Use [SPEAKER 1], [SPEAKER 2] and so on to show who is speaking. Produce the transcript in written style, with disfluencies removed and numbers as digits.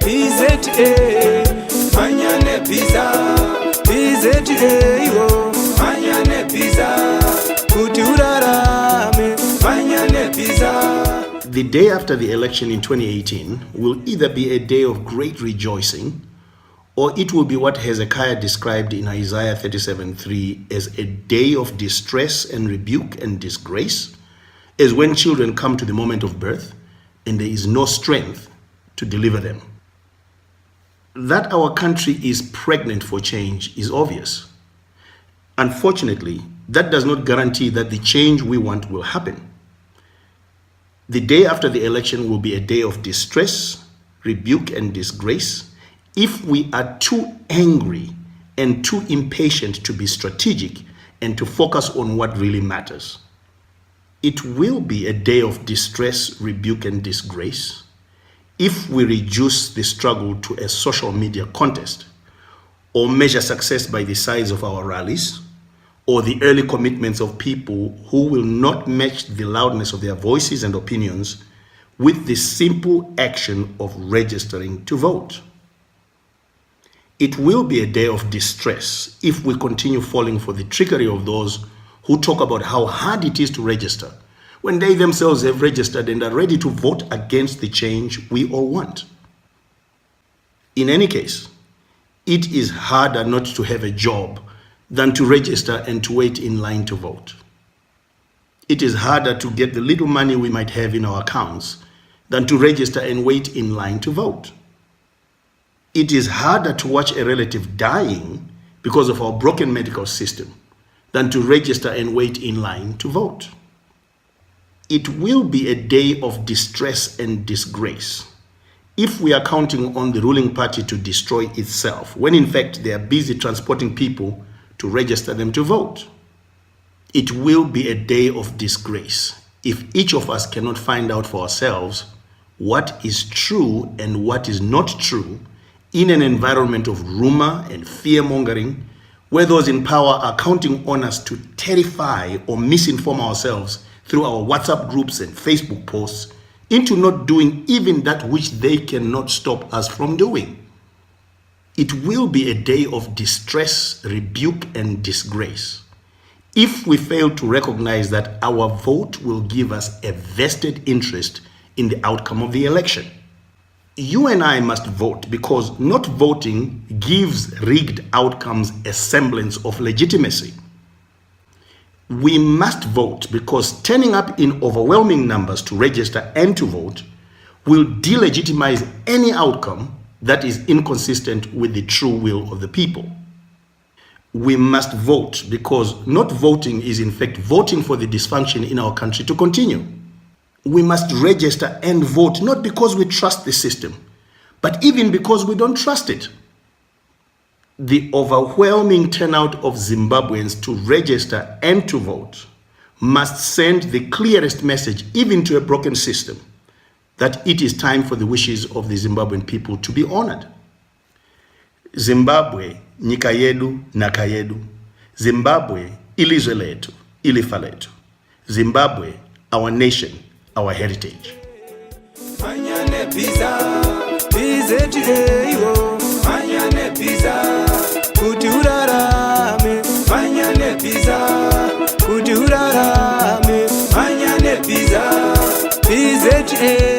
[SPEAKER 1] PZA, manyane pizza, PZA, yo, manyane pizza, kuti urarame, manyane pizza.
[SPEAKER 2] The day after the election in 2018 will either be a day of great rejoicing, or it will be what Hezekiah described in Isaiah 37:3 as a day of distress and rebuke and disgrace, as when children come to the moment of birth and there is no strength to deliver them. That our country is pregnant for change is obvious. Unfortunately, that does not guarantee that the change we want will happen. The day after the election will be a day of distress, rebuke, and disgrace if we are too angry and too impatient to be strategic and to focus on what really matters. It will be a day of distress, rebuke, and disgrace if we reduce the struggle to a social media contest, or measure success by the size of our rallies, or the early commitments of people who will not match the loudness of their voices and opinions with the simple action of registering to vote. It will be a day of distress if we continue falling for the trickery of those who talk about how hard it is to register, when they themselves have registered and are ready to vote against the change we all want. In any case, it is harder not to have a job than to register and to wait in line to vote. It is harder to get the little money we might have in our accounts than to register and wait in line to vote. It is harder to watch a relative dying because of our broken medical system than to register and wait in line to vote. It will be a day of distress and disgrace if we are counting on the ruling party to destroy itself, when in fact they are busy transporting people to register them to vote. It will be a day of disgrace if each of us cannot find out for ourselves what is true and what is not true in an environment of rumor and fear-mongering, where those in power are counting on us to terrify or misinform ourselves through our WhatsApp groups and Facebook posts into not doing even that which they cannot stop us from doing. It will be a day of distress, rebuke, and disgrace if we fail to recognize that our vote will give us a vested interest in the outcome of the election. You and I must vote because not voting gives rigged outcomes a semblance of legitimacy. We must vote because turning up in overwhelming numbers to register and to vote will delegitimize any outcome that is inconsistent with the true will of the people. We must vote because not voting is in fact voting for the dysfunction in our country to continue. We must register and vote not because we trust the system, but even because we don't trust it. The overwhelming turnout of Zimbabweans to register and to vote must send the clearest message, even to a broken system, that it is time for the wishes of the Zimbabwean people to be honored. Zimbabwe, nyika yedu, naka yedu. Zimbabwe, ilizwe letu, ilifa letu. Zimbabwe, our nation, our heritage.
[SPEAKER 1] Manyane pizza, PZA, yo. Manyane pizza, kuti urarame. Manyane pizza, kuti urarame. Manyane pizza, PZA.